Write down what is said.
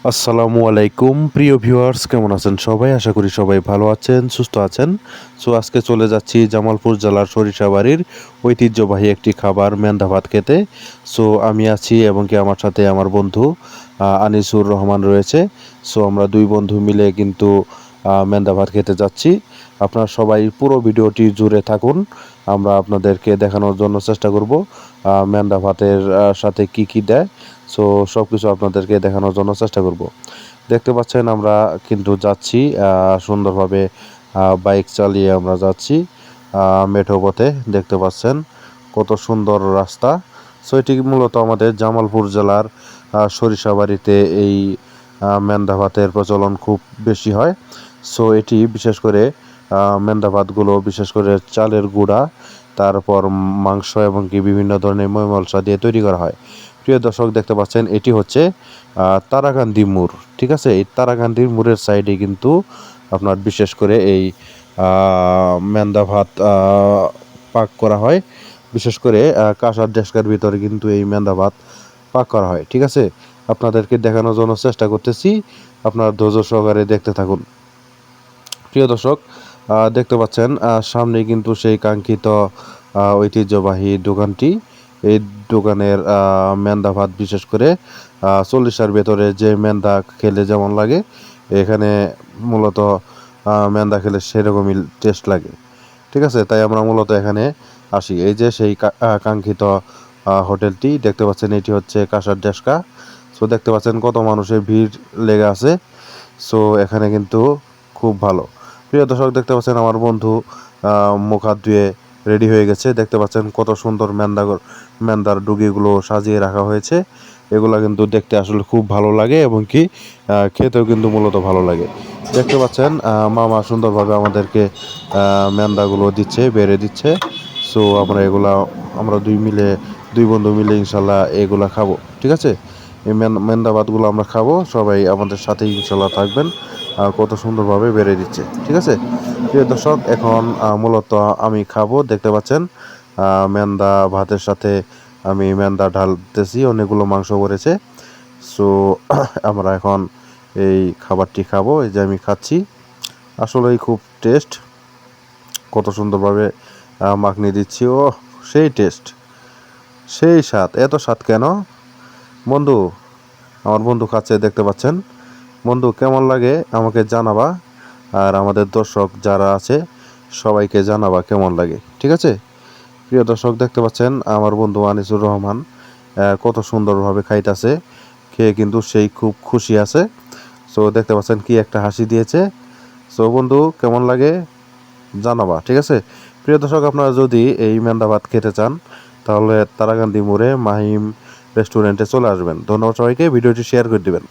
আসসালামু আলাইকুম প্রিয় ভিউয়ার্স, কেমন আছেন সবাই? আশা করি সবাই ভালো আছেন, সুস্থ আছেন। সো আজকে চলে যাচ্ছি জামালপুর জেলার সরিষাবাড়ির ঐতিহ্যবাহী একটি খাবার মেন্দা ভাত খেতে। সো আমি আছি এবং কি আমার সাথে আমার বন্ধু আনিসুর রহমান রয়েছে। সো আমরা দুই বন্ধু মিলে কিন্তু মেন্দা ভাত খেতে যাচ্ছি। আপনারা সবাই পুরো ভিডিওটি জুড়ে থাকুন। আমরা আপনাদেরকে দেখানোর জন্য চেষ্টা করব মেন্দা ভাতের সাথে কি কি দেয়। সো সব কিছু আপনাদেরকে দেখানোর জন্য চেষ্টা করব। দেখতে পাচ্ছেন আমরা কিন্তু যাচ্ছি সুন্দরভাবে, বাইক চালিয়ে আমরা যাচ্ছি মেঠো পথে। দেখতে পাচ্ছেন কত সুন্দর রাস্তা। সো এটি মূলত আমাদের জামালপুর জেলার সরিষাবাড়িতে এই মেন্দা ভাতের প্রচলন খুব বেশি হয়। সো এটি বিশেষ করে মেন্দা ভাতগুলো বিশেষ করে চালের গুঁড়া, তারপর মাংস এবং কি বিভিন্ন ধরনের ময় মশলা দিয়ে তৈরি করা হয়। প্রিয় দর্শক, দেখতে পাচ্ছেন এটি হচ্ছে তারাকান্দি মোড়। ঠিক আছে, এই তারাকান্দির মোড়ের সাইডে কিন্তু আপনার বিশেষ করে এই মেন্দা ভাত পাক করা হয়। বিশেষ করে কাঁসার ডেস্কার ভিতরে কিন্তু এই মেন্দা ভাত পাক করা হয়। ঠিক আছে, আপনাদেরকে দেখানোর জন্য চেষ্টা করতেছি, আপনার ধৈর্য সহকারে দেখতে থাকুন। প্রিয় দর্শক, দেখতে পাচ্ছেন সামনে কিন্তু সেই কাঙ্ক্ষিত ঐতিহ্যবাহী দোকানটি। এই দোকানের মেন্দা ভাত বিশেষ করে 40টার ভেতরে যে মেন্দা খেলে যেমন লাগে, এখানে মূলত মেন্দা খেলে সেরকমই টেস্ট লাগে। ঠিক আছে, তাই আমরা মূলত এখানে আসি। এই যে সেই কাঙ্ক্ষিত হোটেলটি দেখতে পাচ্ছেন, এটি হচ্ছে কাঁসার ডেস্কা। সো দেখতে পাচ্ছেন কত মানুষের ভিড় লেগে আছে। সো এখানে কিন্তু খুব ভালো। প্রিয় দর্শক, দেখতে পাচ্ছেন আমার বন্ধু মুখ হাত ধুয়ে রেডি হয়ে গেছে। দেখতে পাচ্ছেন কত সুন্দর মেন্দার ডুগিগুলো সাজিয়ে রাখা হয়েছে। এগুলো কিন্তু দেখতে আসলে খুব ভালো লাগে এবং কি খেতেও কিন্তু মূলত ভালো লাগে। দেখতে পাচ্ছেন মামা সুন্দরভাবে আমাদেরকে মেন্দাগুলো দিচ্ছে, বেড়ে দিচ্ছে। সো আমরা দুই বন্ধু মিলে ইনশাল্লাহ এগুলা খাবো। ঠিক আছে, এই মেন্দা ভাতগুলো আমরা খাবো, সবাই আমাদের সাথেই ইনশাল্লাহ থাকবেন। কত সুন্দরভাবে বেড়ে দিচ্ছে। ঠিক আছে, প্রিয় দর্শক, এখন মূলত আমি খাবো। দেখতে পাচ্ছেন মেন্দা ভাতের সাথে আমি মেন্দা ঢালতেছি, অনেকগুলো মাংস পড়েছে। সো আমরা এখন এই খাবারটি খাবো। এই যে আমি খাচ্ছি, আসলেই খুব টেস্ট। কত সুন্দরভাবে মাখনি দিচ্ছি, ও সেই টেস্ট, সেই স্বাদ। এত স্বাদ কেন বন্ধু? আমার বন্ধু খাচ্ছে, দেখতে পাচ্ছেন। বন্ধু, কেমন লাগে আমাকে জানাবা, আর আমাদের দর্শক যারা আছে সবাইকে জানাবা কেমন লাগে। ঠিক আছে, প্রিয় দর্শক, দেখতে পাচ্ছেন আমার বন্ধু আনিসুর রহমান কত সুন্দরভাবে খাইতেছে। খেয়ে কিন্তু সেই খুব খুশি আছে। সো দেখতে পাচ্ছেন কি একটা হাসি দিয়েছে। সো বন্ধু, কেমন লাগে জানাবা। ঠিক আছে, প্রিয় দর্শক, আপনারা যদি এই মেন্দা ভাত খেতে চান তাহলে তারাকান্দি মোড়ে মাহিম রেস্টুরেন্টে চলে আসবেন। ধন্যবাদ সবাইকে, ভিডিওটি শেয়ার করে দিবেন।